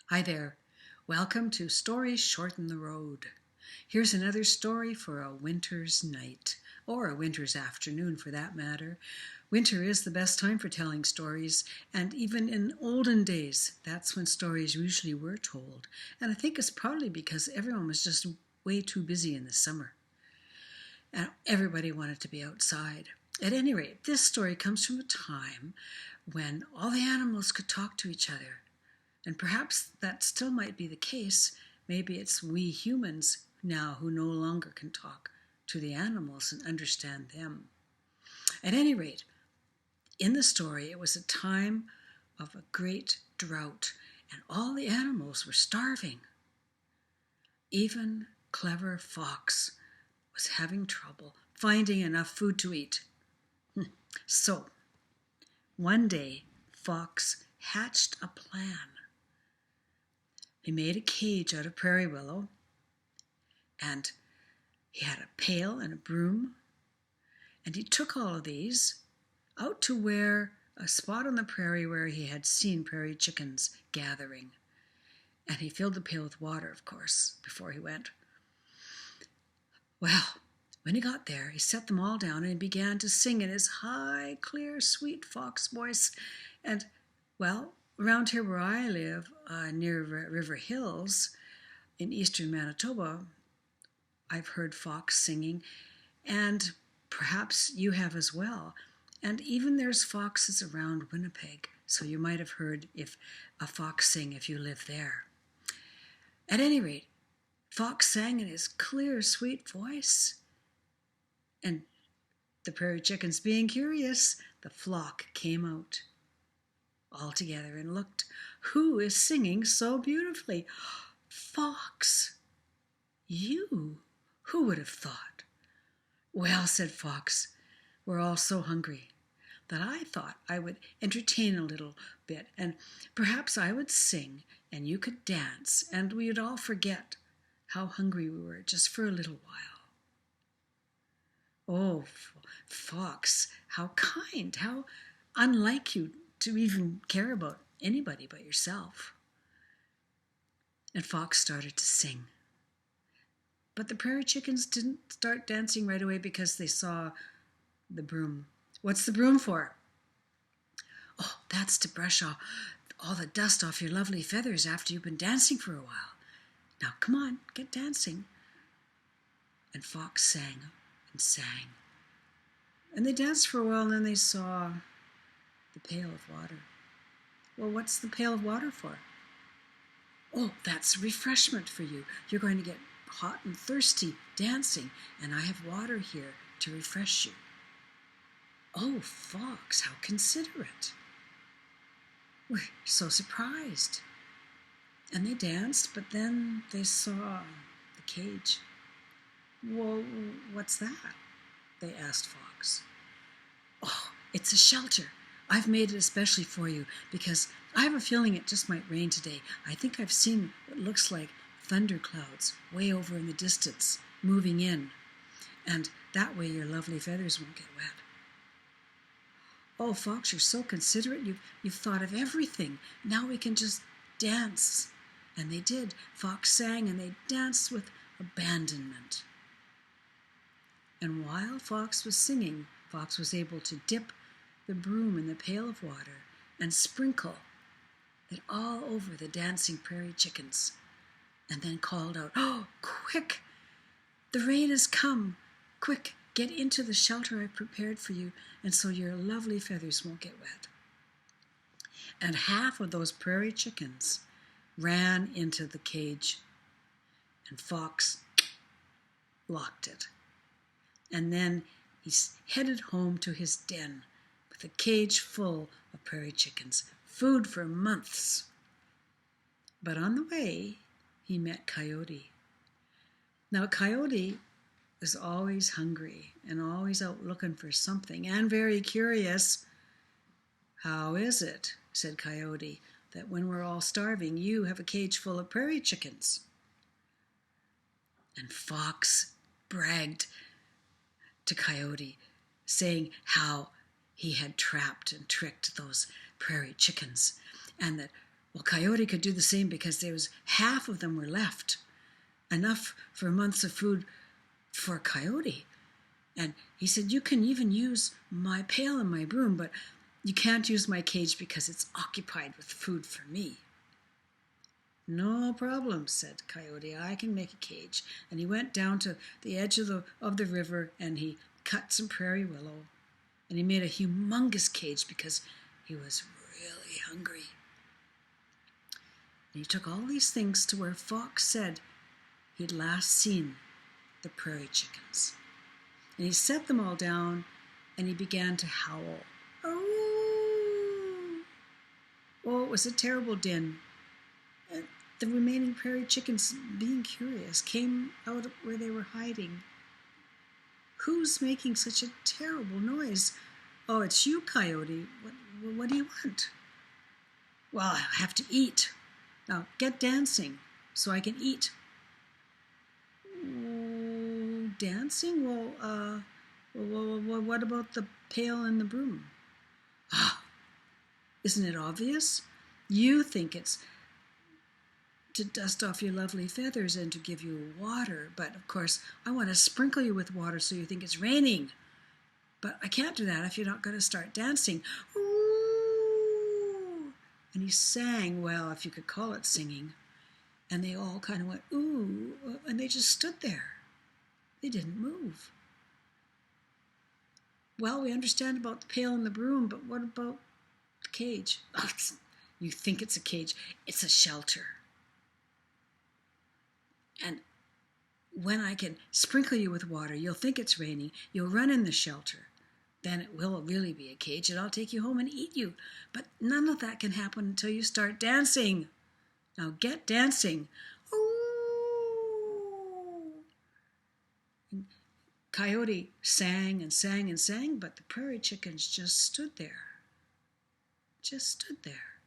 Hi there. Welcome to Stories Shorten the Road. Here's another story for a winter's night, or a winter's afternoon for that matter. Winter is the best time for telling stories, and even in olden days, that's when stories usually were told. And I think it's probably because everyone was just way too busy in the summer. And everybody wanted to be outside. At any rate, this story comes from a time when all the animals could talk to each other. And perhaps that still might be the case. Maybe it's we humans now who no longer can talk to the animals and understand them. At any rate, in the story, it was a time of a great drought, and all the animals were starving. Even clever Fox was having trouble finding enough food to eat. So, one day, Fox hatched a plan. He made a cage out of prairie willow, and he had a pail and a broom, and he took all of these out to where a spot on the prairie where he had seen prairie chickens gathering. And he filled the pail with water, of course, before he went. Well, when he got there, he set them all down and he began to sing in his high, clear, sweet fox voice. And, well, around here where I live, near River Hills in eastern Manitoba, I've heard fox singing, and perhaps you have as well. And even there's foxes around Winnipeg, so you might have heard if a fox sing if you live there. At any rate, Fox sang in his clear, sweet voice, and the prairie chickens being curious, the flock came out all together and looked. Who is singing so beautifully? Fox! You! Who would have thought? Well, said Fox, we're all so hungry that I thought I would entertain a little bit, and perhaps I would sing and you could dance, and we'd all forget how hungry we were just for a little while. Oh, Fox, how kind, how unlike you to even care about anybody but yourself. And Fox started to sing. But the prairie chickens didn't start dancing right away because they saw the broom. What's the broom for? Oh, that's to brush off all the dust off your lovely feathers after you've been dancing for a while. Now, come on, get dancing. And Fox sang and sang. And they danced for a while, and then they saw the pail of water. Well, what's the pail of water for? Oh, that's refreshment for you. You're going to get hot and thirsty dancing, and I have water here to refresh you. Oh, Fox, how considerate. We're so surprised. And they danced, but then they saw the cage. Well, what's that? They asked Fox. Oh, it's a shelter. I've made it especially for you because I have a feeling it just might rain today. I think I've seen what looks like thunder clouds way over in the distance moving in, and that way your lovely feathers won't get wet. Oh, Fox, you're so considerate. You've thought of everything. Now we can just dance. And they did. Fox sang and they danced with abandonment. And while Fox was singing, Fox was able to dip the broom in the pail of water and sprinkle it all over the dancing prairie chickens, and then called out, "Oh, quick! The rain has come! Quick, get into the shelter I prepared for you, and so your lovely feathers won't get wet." And half of those prairie chickens ran into the cage, and Fox locked it. And then he headed home to his den with a cage full of prairie chickens, food for months. But on the way, he met Coyote. Now, Coyote is always hungry and always out looking for something and very curious. "How is it," said Coyote, "that when we're all starving, you have a cage full of prairie chickens?" And Fox bragged to Coyote, saying how he had trapped and tricked those prairie chickens, and that Well, Coyote could do the same because there was half of them were left, enough for months of food for Coyote. And he said, you can even use my pail and my broom, but you can't use my cage because it's occupied with food for me. No problem, said Coyote. I can make a cage. And he went down to the edge of the river and he cut some prairie willow. And he made a humongous cage because he was really hungry. And he took all these things to where Fox said he'd last seen the prairie chickens. And he set them all down and he began to howl. Oh, it was a terrible din. And the remaining prairie chickens, being curious, came out where they were hiding. Who's making such a terrible noise? Oh, it's you, Coyote. What do you want? Well, I have to eat. Now, get dancing so I can eat. Oh, dancing? Well, what about the pail and the broom? Ah, isn't it obvious? You think it's to dust off your lovely feathers and to give you water, but of course I want to sprinkle you with water so you think it's raining. But I can't do that if you're not going to start dancing. Ooh! And he sang, well, if you could call it singing. And they all kind of went, ooh, and they just stood there. They didn't move. Well, we understand about the pail and the broom, but what about the cage? Oh, you think it's a cage. It's a shelter. And when I can sprinkle you with water, you'll think it's raining. You'll run in the shelter. Then it will really be a cage, and I'll take you home and eat you. But none of that can happen until you start dancing. Now get dancing. Ooh! And Coyote sang and sang and sang, but the prairie chickens just stood there. Just stood there.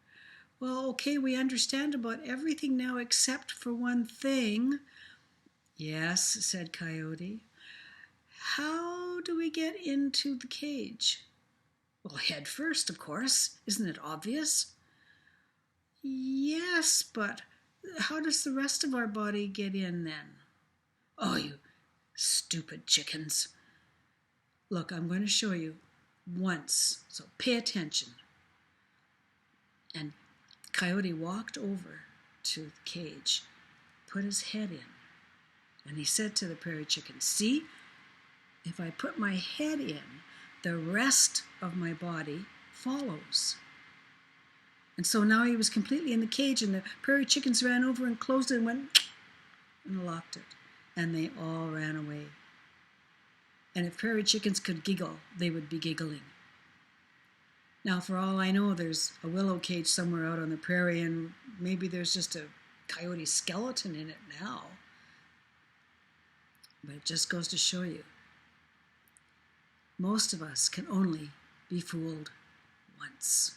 Well, okay, we understand about everything now except for one thing. Yes, said Coyote. How do we get into the cage? Well, head first, of course. Isn't it obvious? Yes, but how does the rest of our body get in then? Oh, you stupid chickens. Look, I'm going to show you once, so pay attention. And Coyote walked over to the cage, put his head in, and he said to the prairie chicken, see, if I put my head in, the rest of my body follows. And so now he was completely in the cage, and the prairie chickens ran over and closed it and went and locked it. And they all ran away. And if prairie chickens could giggle, they would be giggling. Now, for all I know, there's a willow cage somewhere out on the prairie, and maybe there's just a coyote skeleton in it now. But it just goes to show you, most of us can only be fooled once.